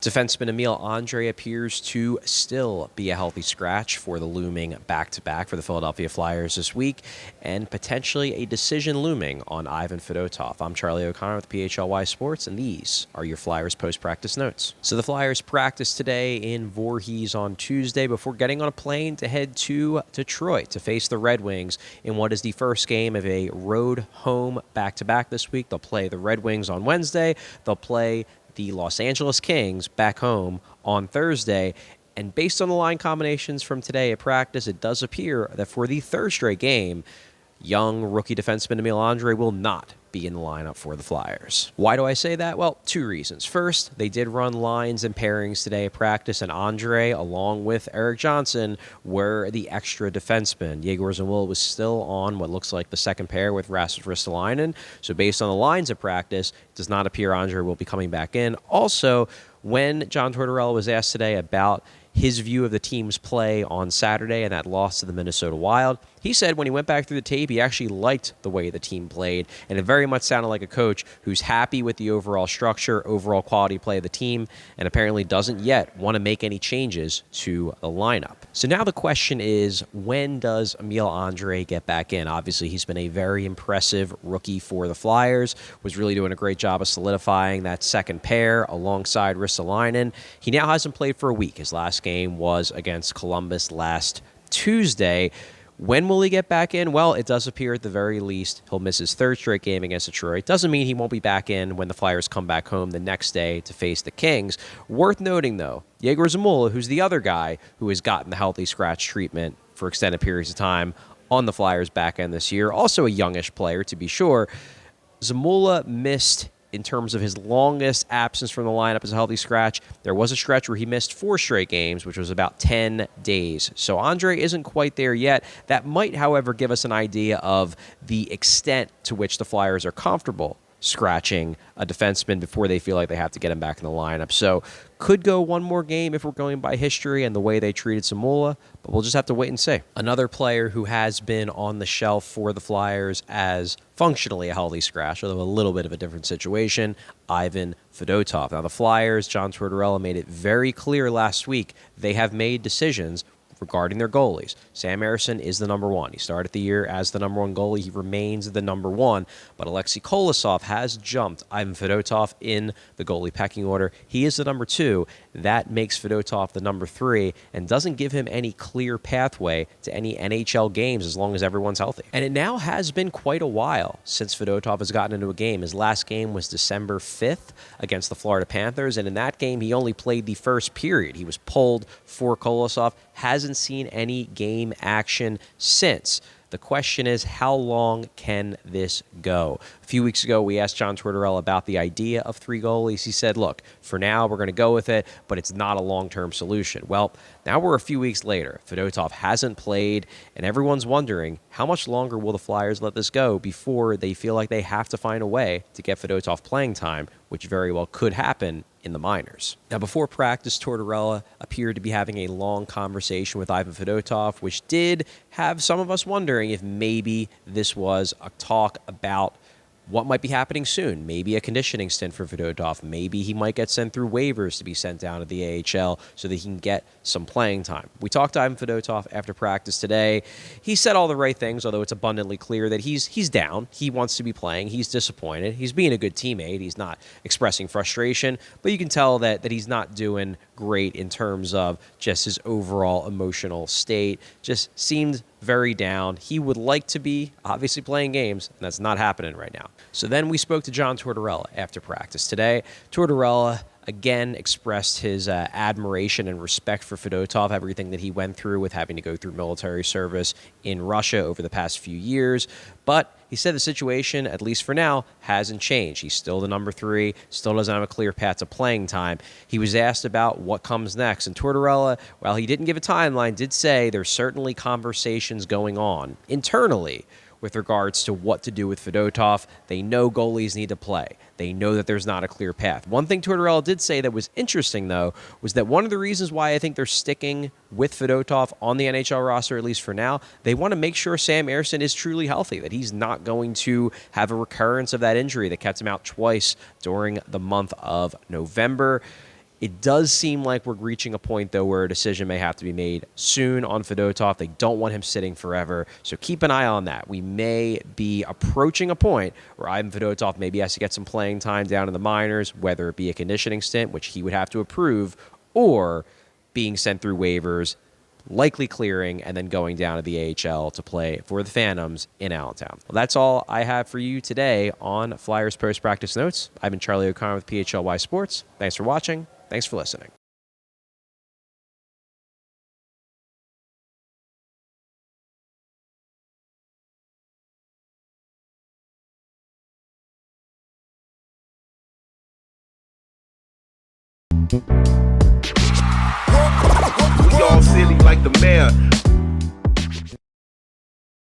Defenseman Emil Andrae appears to still be a healthy scratch for the looming back-to-back for the Philadelphia Flyers this week, and potentially a decision looming on Ivan Fedotov. I'm Charlie O'Connor with PHLY Sports, and these are your Flyers post-practice notes. So the Flyers practiced today in Voorhees on Tuesday before getting on a plane to head to Detroit to face the Red Wings in what is the first game of a road-home back-to-back this week. They'll play the Red Wings on Wednesday. They'll play the Los Angeles Kings back home on Thursday. And based on the line combinations from today at practice, it does appear that for the third straight game, young rookie defenseman Emil Andrae will not be in the lineup for the Flyers. Why do I say that? Well, two reasons. First, they did run lines and pairings today at practice, and Andrae, along with Erik Johnson, were the extra defensemen. Yegor Zamula was still on what looks like the second pair with Rasmus Ristolainen. So based on the lines at practice, it does not appear Andrae will be coming back in. Also, when John Tortorella was asked today about his view of the team's play on Saturday and that loss to the Minnesota Wild, he said when he went back through the tape, he actually liked the way the team played, and it very much sounded like a coach who's happy with the overall structure, overall quality play of the team, and apparently doesn't yet want to make any changes to the lineup. So now the question is, when does Emil Andrae get back in? Obviously, he's been a very impressive rookie for the Flyers, was really doing a great job of solidifying that second pair alongside Ristolainen. He now hasn't played for a week. His last game was against Columbus last Tuesday. When will he get back in? Well, it does appear at the very least he'll miss his third straight game against Detroit. Doesn't mean he won't be back in when the Flyers come back home the next day to face the Kings. Worth noting, though, Yegor Zamula, who's the other guy who has gotten the healthy scratch treatment for extended periods of time on the Flyers back end this year, also a youngish player to be sure. Zamula missed, in terms of his longest absence from the lineup as a healthy scratch, there was a stretch where he missed 4 straight games, which was about 10 days. So Andrae isn't quite there yet. That might, however, give us an idea of the extent to which the Flyers are comfortable scratching a defenseman before they feel like they have to get him back in the lineup. So could go one more game if we're going by history and the way they treated Zamula, but we'll just have to wait and see. Another player who has been on the shelf for the Flyers as functionally a healthy scratch, although a little bit of a different situation, Ivan Fedotov. Now the Flyers, John Tortorella made it very clear last week they have made decisions regarding their goalies. Sam Ersson is the number one. He started the year as the number one goalie. He remains the number one. But Alexei Kolosov has jumped Ivan Fedotov in the goalie pecking order. He is the number 2. That makes Fedotov the number 3 and doesn't give him any clear pathway to any NHL games as long as everyone's healthy. And it now has been quite a while since Fedotov has gotten into a game. His last game was December 5th against the Florida Panthers, and in that game he only played the first period. He was pulled for Kolosov, hasn't seen any game action since. The question is, how long can this go? A few weeks ago, we asked John Tortorella about the idea of 3 goalies. He said, look, for now, we're going to go with it, but it's not a long-term solution. Well, now we're a few weeks later. Fedotov hasn't played, and everyone's wondering, how much longer will the Flyers let this go before they feel like they have to find a way to get Fedotov playing time, which very well could happen in the minors. Now, before practice, Tortorella appeared to be having a long conversation with Ivan Fedotov, which did have some of us wondering if maybe this was a talk about what might be happening soon. Maybe a conditioning stint for Fedotov. Maybe he might get sent through waivers to be sent down to the AHL so that he can get some playing time. We talked to Ivan Fedotov after practice today. He said all the right things, although it's abundantly clear that he's down. He wants to be playing. He's disappointed. He's being a good teammate. He's not expressing frustration, but you can tell that he's not doing great in terms of just his overall emotional state. Just seemed very down. He would like to be obviously playing games, and that's not happening right now. So then we spoke to John Tortorella after practice today. Tortorella again expressed his admiration and respect for Fedotov, everything that he went through with having to go through military service in Russia over the past few years. But he said the situation, at least for now, hasn't changed. He's still the number 3, still doesn't have a clear path to playing time. He was asked about what comes next, and Tortorella, while he didn't give a timeline, did say there's certainly conversations going on internally with regards to what to do with Fedotov. They know goalies need to play. They know that there's not a clear path. One thing Tortorella did say that was interesting, though, was that one of the reasons why I think they're sticking with Fedotov on the NHL roster, at least for now, they want to make sure Sam Ersson is truly healthy, that he's not going to have a recurrence of that injury that kept him out twice during the month of November. It does seem like we're reaching a point, though, where a decision may have to be made soon on Fedotov. They don't want him sitting forever, so keep an eye on that. We may be approaching a point where Ivan Fedotov maybe has to get some playing time down in the minors, whether it be a conditioning stint, which he would have to approve, or being sent through waivers, likely clearing, and then going down to the AHL to play for the Phantoms in Allentown. Well, that's all I have for you today on Flyers Post-Practice Notes. I've been Charlie O'Connor with PHLY Sports. Thanks for watching. Thanks for listening. We all silly like the mayor.